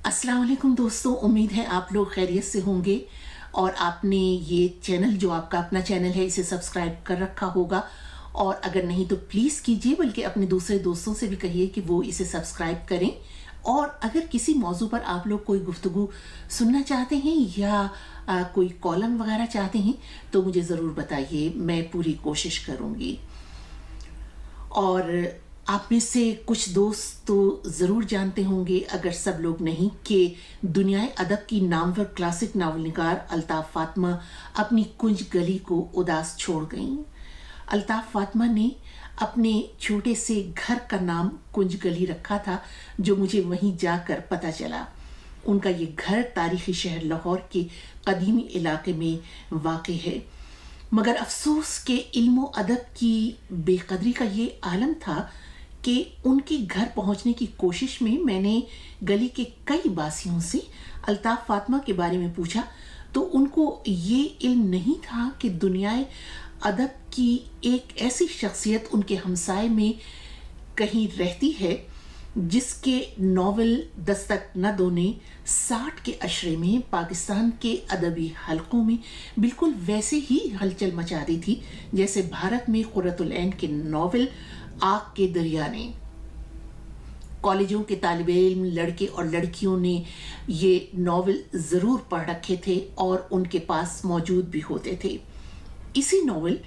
अस्सलाम वालेकुम दोस्तों, उम्मीद है आप लोग खैरियत से होंगे और आपने ये चैनल जो आपका अपना चैनल है इसे सब्सक्राइब कर रखा होगा। और अगर नहीं तो प्लीज़ कीजिए, बल्कि अपने दूसरे दोस्तों से भी कहिए कि वो इसे सब्सक्राइब करें। और अगर किसी मौजू पर आप लोग कोई गुफ्तगू सुनना चाहते हैं या कोई कॉलम वगैरह चाहते हैं तो मुझे ज़रूर बताइए, मैं पूरी कोशिश करूँगी। और आप में से कुछ दोस्त तो ज़रूर जानते होंगे, अगर सब लोग नहीं, कि दुनियाए अदब की नामवर क्लासिक नावलनिगार अल्ताफ़ फ़ातिमा अपनी कुंज गली को उदास छोड़ गईं। अल्ताफ़ फ़ातिमा ने अपने छोटे से घर का नाम कुंज गली रखा था, जो मुझे वहीं जाकर पता चला। उनका ये घर तारीख़ी शहर लाहौर के कदीमी इलाके में वाक़ है, मगर अफसोस के इल्म अदब की बेकदरी का ये आलम था कि उनके घर पहुंचने की कोशिश में मैंने गली के कई बासियों से अल्ताफ़ फ़ातिमा के बारे में पूछा, तो उनको ये इल्म नहीं था कि दुनियाए अदब की एक ऐसी शख्सियत उनके हमसाए में कहीं रहती है जिसके नावल दस्तक न दोने 60 के अशरे में पाकिस्तान के अदबी हलकों में बिल्कुल वैसे ही हलचल मचा दी थी जैसे भारत में कुर्रतुल ऐन के नावल आग के दरिया ने। कॉलेजों के तालिबे इल्म लड़के और लड़कियों ने ये नावल ज़रूर पढ़ रखे थे और उनके पास मौजूद भी होते थे। इसी नावल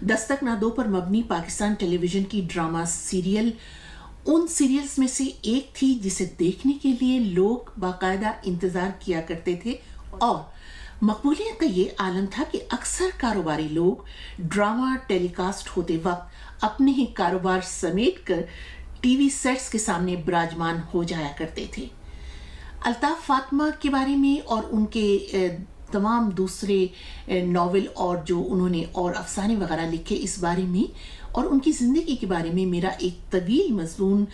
दस्तक ना दो पर मबनी पाकिस्तान टेलीविज़न की ड्रामा सीरियल उन सीरियल्स में से एक थी जिसे देखने के लिए लोग बाकायदा इंतज़ार किया करते थे। और मकबूलियत का ये आलम था कि अक्सर कारोबारी लोग ड्रामा टेलीकास्ट होते वक्त अपने ही कारोबार समेट कर टीवी सेट्स के सामने विराजमान हो जाया करते थे। अल्ताफ़ फ़ातिमा के बारे में और उनके तमाम दूसरे नावल और जो उन्होंने और अफसाने वगैरह लिखे, इस बारे में और उनकी ज़िंदगी के बारे में मेरा एक तवील मज़मून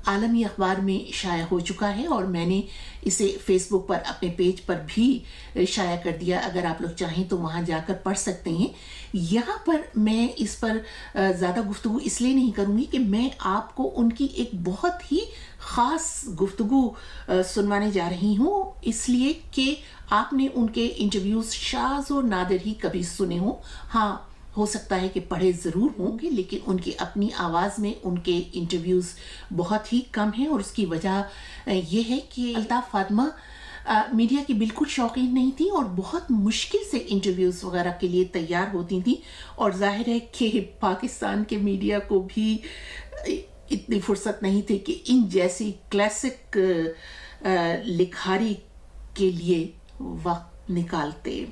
आलमी अखबार में शाया हो चुका है और मैंने इसे फेसबुक पर अपने पेज पर भी शाया कर दिया। अगर आप लोग चाहें तो वहाँ जाकर पढ़ सकते हैं। यहाँ पर मैं इस पर ज़्यादा गुफ्तगू इसलिए नहीं करूँगी कि मैं आपको उनकी एक बहुत ही ख़ास गुफ्तगू सुनवाने जा रही हूँ, इसलिए कि आपने उनके इंटरव्यूज़ शाज़ और नादिर ही कभी सुने हों। हाँ, हो सकता है कि पढ़े ज़रूर होंगे, लेकिन उनकी अपनी आवाज़ में उनके इंटरव्यूज़ बहुत ही कम हैं। और उसकी वजह ये है कि अल्ताफ़ फ़ातिमा मीडिया की बिल्कुल शौकीन नहीं थी और बहुत मुश्किल से इंटरव्यूज़ वगैरह के लिए तैयार होती थी। और जाहिर है कि पाकिस्तान के मीडिया को भी इतनी फुर्सत नहीं थी कि इन जैसी क्लासिक लिखारी के लिए वक्त निकालते।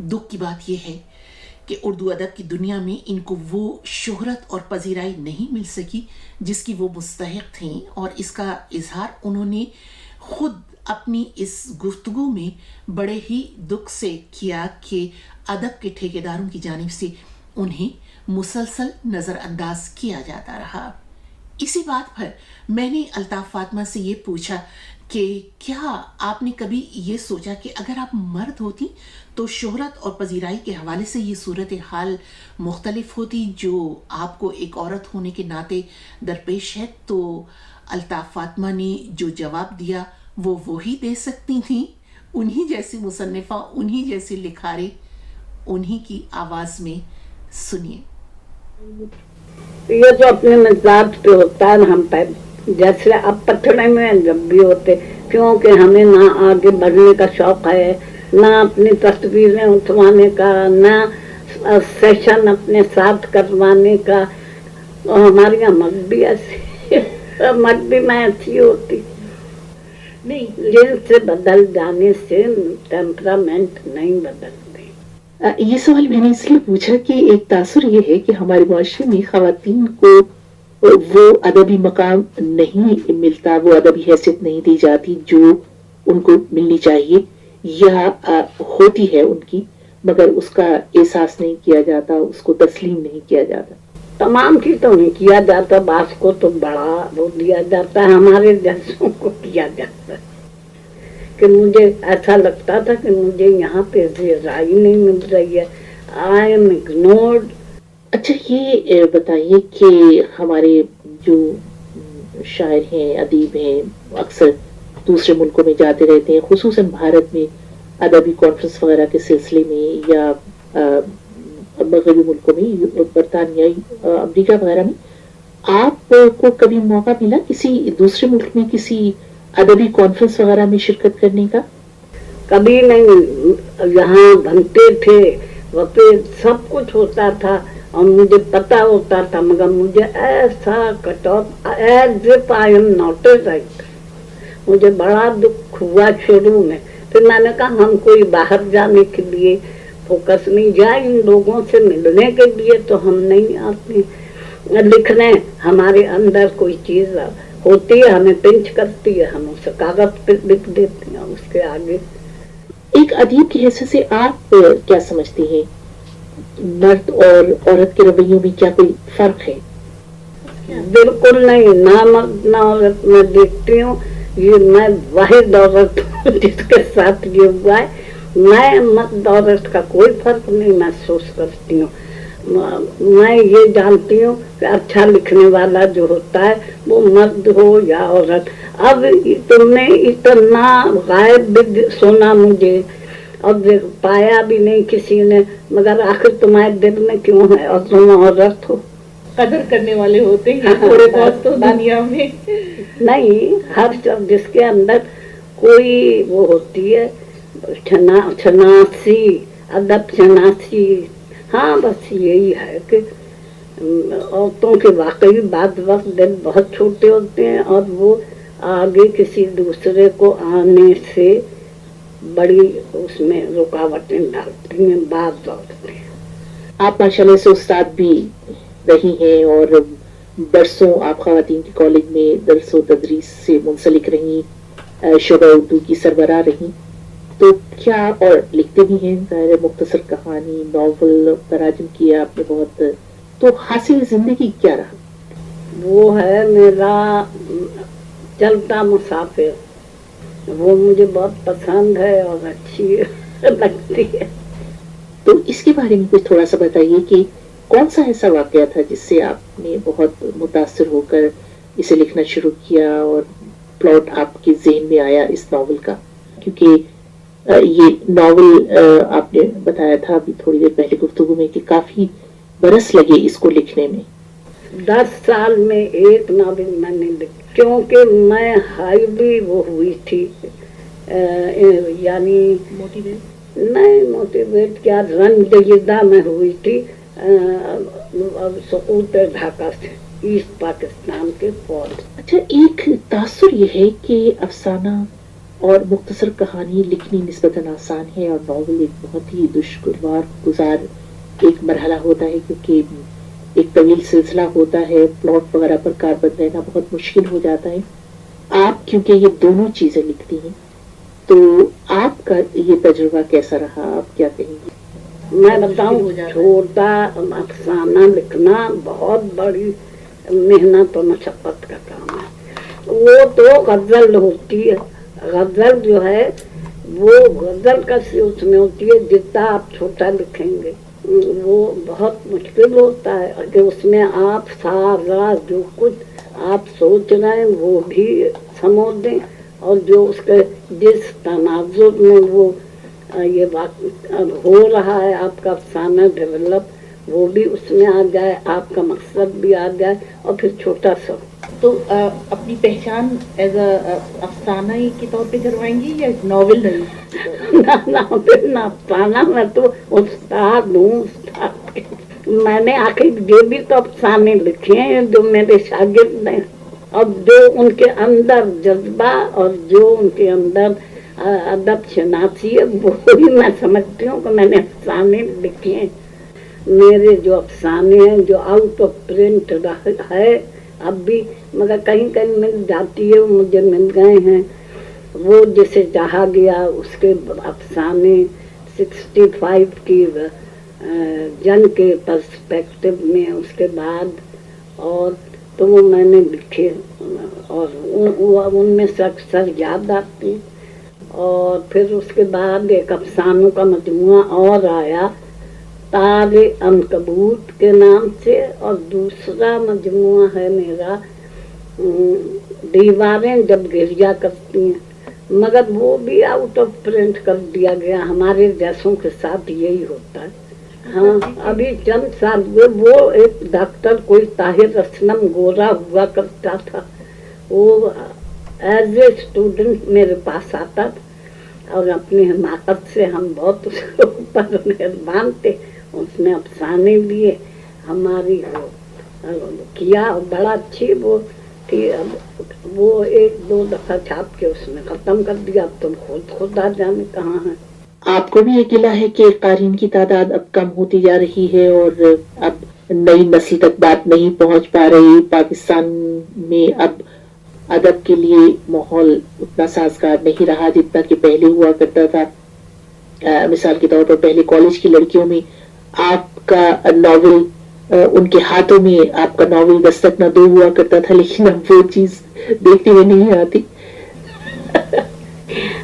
दुख की बात यह है कि उर्दू अदब की दुनिया में इनको वो शोहरत और पजीराई नहीं मिल सकी जिसकी वो मुस्तहिक थीं, और इसका इजहार उन्होंने खुद अपनी इस गुफ्तगू में बड़े ही दुख से किया कि अदब के ठेकेदारों की जानिब से उन्हें मुसलसल नज़रअंदाज किया जाता रहा। इसी बात पर मैंने अल्ताफ़ फ़ातिमा से ये पूछा कि क्या आपने कभी ये सोचा कि अगर आप मर्द होती तो शोहरत और पजीराई के हवाले से ये सूरत हाल मुख्तलिफ होती जो आपको एक औरत होने के नाते दरपेश है। तो अल्ताफ़ फ़ातिमा ने जो जवाब दिया वो वही दे सकती थी। उन्हीं जैसी मुसन्निफ़ा, उन्हीं जैसी लिखारी, उन्हीं की आवाज़ में सुनिए। ये जो अपने मिजाज पे होता है हम पे, जैसे अब पत्थर में जब भी होते, क्योंकि हमें ना आगे बढ़ने का शौक है, ना अपनी तस्वीरें उठवाने का, ना सेशन अपने साथ करवाने का। और हमारी मर्द भी ऐसी मर्द भी मैं ऐसी होती नहीं, से बदल जाने से टेम्परामेंट नहीं बदलते। ये सवाल मैंने इसलिए पूछा कि एक तासुर ये है कि हमारे मुआशरे में ख़वातीन को वो अदबी मकाम नहीं मिलता, वो अदबी हैसियत नहीं दी जाती जो उनको मिलनी चाहिए, या होती है उनकी, मगर उसका एहसास नहीं किया जाता, उसको तस्लीम नहीं किया जाता। तमाम की तो नहीं किया जाता, बास को तो बड़ा वो दिया जाता है, हमारे जैसों को किया जाता है। कि मुझे ऐसा लगता था कि मुझे यहाँ पे राय नहीं मिल रही है, आई एम इग्नोर्ड। अच्छा, ये बताइए कि हमारे जो शायर हैं, अदीब हैं, अक्सर دوسرے ملکوں میں جاتے رہتے ہیں، خصوصاً بھارت میں ادبی کانفرنس وغیرہ کے سلسلے میں، یا مغربی ملکوں میں، برطانیہ، امریکہ وغیرہ میں، آپ کو کبھی موقع ملا کسی دوسرے ملک میں کسی ادبی کانفرنس وغیرہ میں شرکت کرنے کا؟ کبھی نہیں، یہاں بنتے تھے وہاں پہ سب کچھ ہوتا تھا اور مجھے پتا ہوتا تھا، مگر مجھے ایسا cut off as if I am not a writer, مجھے بڑا دکھ ہوا شروع میں. پھر میں نے کہا ہم کوئی باہر جانے کے لیے فوکس نہیں، جائے ان لوگوں سے ملنے کے لیے تو ہم نہیں آتے لکھنے. ہمارے اندر کوئی چیز ہوتی ہے ہمیں پنچ کرتی ہے، ہم اسے کاغذ پہ لکھ دیتے ہیں، اس کے آگے. ایک ادیب کی حیثیت سے آپ کیا سمجھتی ہیں، مرد اور عورت کے رویوں میں کیا کوئی فرق ہے؟ بالکل نہیں، نہ مرد نہ عورت میں دیکھتی ہوں. یہ میں واحد عورت ہوں جس کے ساتھ یہ ہوا ہے. میں مرد عورت کا کوئی فرق نہیں محسوس کرتی ہوں. میں یہ جانتی ہوں کہ اچھا لکھنے والا جو ہوتا ہے وہ مرد ہو یا عورت. اب تم نے اتنا غائب بھی سنا مجھے اور پایا بھی نہیں کسی نے، مگر آخر تمہارے دل میں کیوں ہے اور تم عورت ہو؟ قدر کرنے والے ہوتے ہیں تھوڑے بہت تو دنیا میں. نہیں، ہر شخص جس کے اندر کوئی وہ ہوتی ہے شناسی، ادب شناسی. ہاں بس یہی ہے کہ عورتوں کے واقعی بعض وقت دل بہت چھوٹے ہوتے ہیں اور وہ آگے کسی دوسرے کو آنے سے بڑی اس میں رکاوٹیں ڈالتی ہیں بعض عورتیں. آپ ماشاءاللہ سے استاد بھی رہی ہیں اور برسوں آپ خواتین کے کالج میں درس و تدریس سے منسلک رہی، شعبہ اردو کی سربراہ رہی. تو کیا اور لکھتے بھی ہیں، ظاہر مختصر کہانی، ناول، تراجم کیا آپ نے بہت. تو حاصل زندگی کیا رہا؟ وہ ہے میرا چلتا مسافر، وہ مجھے بہت پسند ہے اور اچھی لگتی ہے. تو اس کے بارے میں کچھ تھوڑا سا بتائیے کہ کون سا ایسا واقعہ تھا جس سے آپ نے بہت متاثر ہو کر اسے لکھنا شروع کیا اور پلاٹ آپ کے ذہن میں آیا اس ناول کا؟ کیونکہ یہ ناول آپ نے بتایا تھا ابھی تھوڑی دیر پہلے گفتگو میں کہ کافی برس لگے اس کو لکھنے میں. 10 سال میں ایک ناول میں نے لکھی، کیونکہ میں ہائی بھی وہ ہوئی تھی، یعنی نہیں موٹیویٹ کیا، رنجیدہ میں ہوئی تھی سقوط ڈھاکہ سے، ایسٹ پاکستان کے فوج. اچھا، ایک تاثر یہ ہے کہ افسانہ اور مختصر کہانی لکھنی نسبتاً آسان ہے اور ناول ایک بہت ہی دشوار گزار ایک مرحلہ ہوتا ہے، کیونکہ ایک طویل سلسلہ ہوتا ہے، پلاٹ وغیرہ پر کاربند رہنا بہت مشکل ہو جاتا ہے. آپ کیونکہ یہ دونوں چیزیں لکھتی ہیں تو آپ کا یہ تجربہ کیسا رہا، آپ کیا کہیں گے؟ میں بتاؤں، چھوٹا افسانہ لکھنا بہت بڑی محنت اور مشقت کا کام ہے. وہ تو غزل ہوتی ہے، غزل جو ہے وہ غزل کا اس میں ہوتی ہے، جتنا آپ چھوٹا لکھیں گے وہ بہت مشکل ہوتا ہے کہ اس میں آپ سارا جو کچھ آپ سوچ رہے ہیں وہ بھی سمو دیں، اور جو اس کے جس تناظر میں وہ یہ ہو رہا ہے آپ کا افسانہ ڈیولپ، وہ بھی اس میں آ جائے، آپ کا مقصد بھی آ جائے، اور پھر چھوٹا سا. تو اپنی پہچان ایز اے افسانہ کے طور پہ کروائیں گی یا ناول نہ افسانہ، میں تو استاد ہوں، استاد. میں نے آخر یہ بھی تو افسانے لکھے ہیں جو میرے شاگرد ہیں، اور جو ان کے اندر جذبہ اور جو ان کے اندر ادب شناسی ہے وہی میں سمجھتی ہوں کہ میں نے افسانے لکھے ہیں. میرے جو افسانے ہیں جو آؤٹ آف پرنٹ ہے اب بھی، مگر کہیں کہیں مل جاتی ہے، مجھے مل گئے ہیں. وہ جسے چاہا گیا اس کے افسانے 65 کی جنگ کے پرسپیکٹو میں، اس کے بعد اور تو وہ میں نے لکھے اور ان میں سے اکثر یاد آتی. اور پھر اس کے بعد ایک افسانوں کا مجموعہ اور آیا تار عنکبوت کے نام سے، اور دوسرا مجموعہ ہے میرا دیواریں جب گریا کرتی ہیں. मगर वो भी आउट ऑफ प्रिंट कर दिया गया। हमारे जैसों के साथ यही होता है। हाँ, अभी चंद साल हुए, वो एक डॉक्टर कोई ताहिर असलम गोरा हुआ करता था, वो एज ए स्टूडेंट मेरे पास आता था और अपनी हिमाकत से हम बहुत उसके ऊपर मेहरबान थे। उसने अफसाने लिए, हमारी वो किया, बड़ा अच्छी वो थी। अब वो एक दो दफा छाप के उसने खत्म कर दिया। अब तुम खुद आ जाने कहाँ है। आपको भी ये गिला है कि कारीन की तादाद अब कम होती जा रही है और अब नई नस्ल तक बात नहीं पहुंच पा रही। पाकिस्तान में अब अदब के लिए माहौल उतना साजगार नहीं रहा जितना कि पहले हुआ करता था। मिसाल के तौर पर पहले कॉलेज की लड़कियों में आपका नॉवेल, उनके हाथों में आपका नॉवेल दस्तक न दो हुआ करता था, लेकिन अब वो चीज देखने में नहीं आती।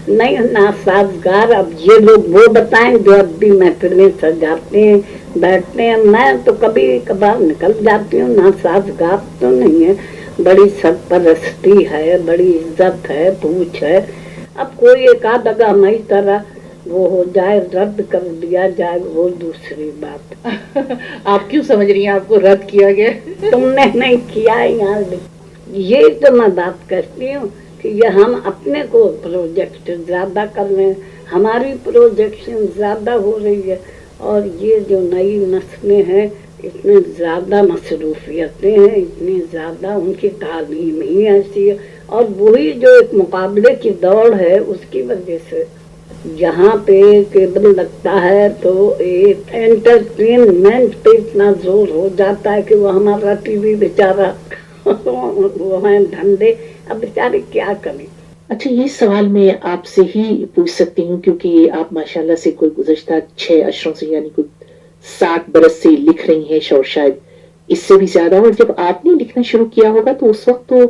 नहीं ना साजगार, अब ये लोग वो बताएं जो अब भी महफिलें सजाते हैं, बैठते हैं। मैं तो कभी कभार निकल जाती हूँ, ना साजगार तो नहीं है। बड़ी सरपरस्ती है, बड़ी इज्जत है, पूछ है। अब कोई एक आध अगर हमारी तरह वो हो जाए, रद्द कर दिया जाए, वो दूसरी बात। आप क्यों समझ रही हैं आपको रद्द किया गया? तुमने नहीं किया है यार। ये तो मैं बात करती हूँ कि ये हम अपने को प्रोजेक्ट ज्यादा कर रहे हैं, हमारी प्रोजेक्शन ज्यादा हो रही है। और ये जो नई नस्लें हैं, इतनी ज्यादा मसरूफियतें हैं, इतनी ज्यादा उनकी तालीम ही ऐसी है। और वही जो एक मुकाबले की दौड़ है, उसकी वजह से यहाँ पे केबल लगता है तो एक एंटरटेनमेंट पे इतना जोर हो जाता है कि वो हमारा टीवी बेचारा वो है धंधे, अब बेचारे क्या करें। अच्छा, ये सवाल मैं आपसे ही पूछ सकती हूँ क्योंकि आप माशाल्लाह से कोई गुज़श्ता 6 अशरों से यानी कोई 60 बरस से लिख रही हैं, और शायद इससे भी ज्यादा। और जब आपने लिखना शुरू किया होगा तो उस वक्त तो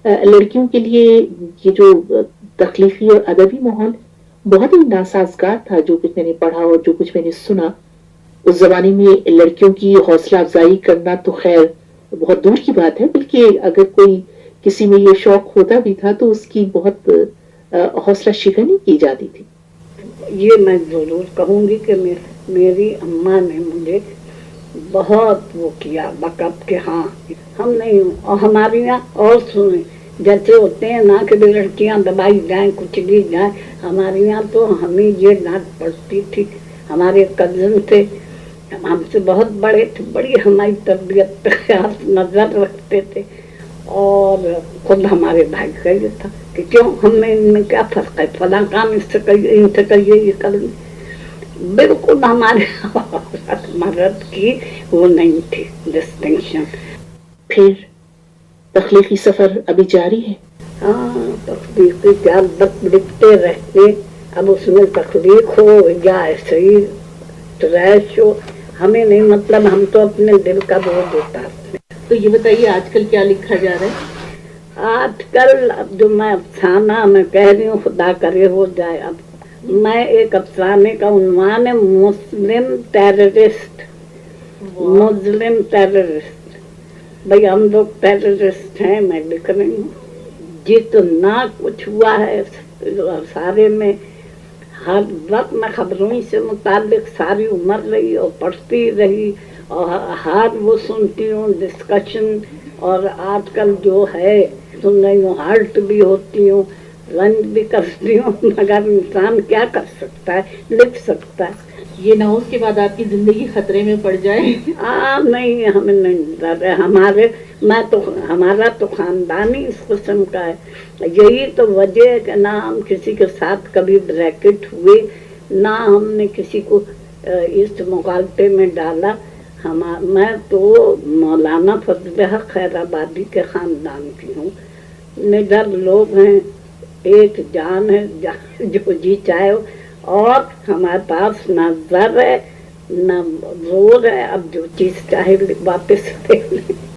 लड़कियों के लिए ये जो तख्लीकी और अदबी माहौल बहुत ही नासाजगार था। जो कुछ मैंने पढ़ा और जो कुछ मैंने सुना, उस जमाने में लड़कियों की हौसला अफजाई करना तो खैर बहुत दूर की बात है, बल्कि अगर कोई किसी में ये शौक होता भी था तो उसकी बहुत हौसला शिकनी की जाती थी। ये मैं जरूर कहूंगी कि मेरी अम्मा ने मुझे बहुत वो किया बकअप के। हाँ, हम नहीं, और हमारे यहाँ और सुने जैसे होते हैं ना कि लड़कियां दबाई जाएं, कुचली जाएं, हमारे यहाँ तो हमें ये डांट पड़ती थी। हमारे कजन थे, हमसे बहुत बड़े थे, बड़ी हमारी तरबियत पे ख्याल नजर रखते थे। और खुद हमारे भाई का ये था कि क्यों, हमें इनमें क्या फर्क है, फला काम इससे करिए, इनसे करिए, ये करिए। बिल्कुल हमारे मर्द की वो नहीं थी डिस्टिंक्शन। फिर तख्लीकी सफर अभी जारी है? हाँ, तख्लीकी क्या लिखते रहते। अब उसमें तख्लीक हो या ऐसे ही ट्रैश हो, हमें नहीं मतलब, हम तो अपने दिल का बोझ उतारते। तो ये बताइए आजकल क्या लिखा जा रहा है? आजकल अब जो मैं अफसाना मैं कह रही हूँ, खुदा करे हो जाए। अब मैं एक अफसाने का उन्वान है मुस्लिम टेररिस्ट। मुस्लिम टेररिस्ट, भाई हम लोग टेररिस्ट हैं, मैं लिख रही हूँ। जितना कुछ हुआ है सारे में, हर वक्त मैं खबरों से मुताबिक सारी उम्र रही और पढ़ती रही और हर वो सुनती हूँ डिस्कशन। और आजकल जो है सुन रही हूँ, हर्ट भी होती हूँ, रंज भी करती हूँ, मगर इंसान क्या कर सकता है, लिख सकता है। ये ना हो उसके बाद आपकी जिंदगी खतरे में पड़ जाए। नहीं, हमें नहीं डर है। हमारा तो खानदानी इस किस्म का है। यही तो वजह है कि ना हम किसी के साथ कभी ब्रैकेट हुए, ना हमने किसी को इस मुकालते में डाला। मैं तो मौलाना फजल हक खैराबादी के खानदान की हूँ। निडर लोग हैं, एक जान है, जो जी चाहे। और हमारे पास ना जर है ना जोर है, अब जो चीज चाहे वापस ले लें।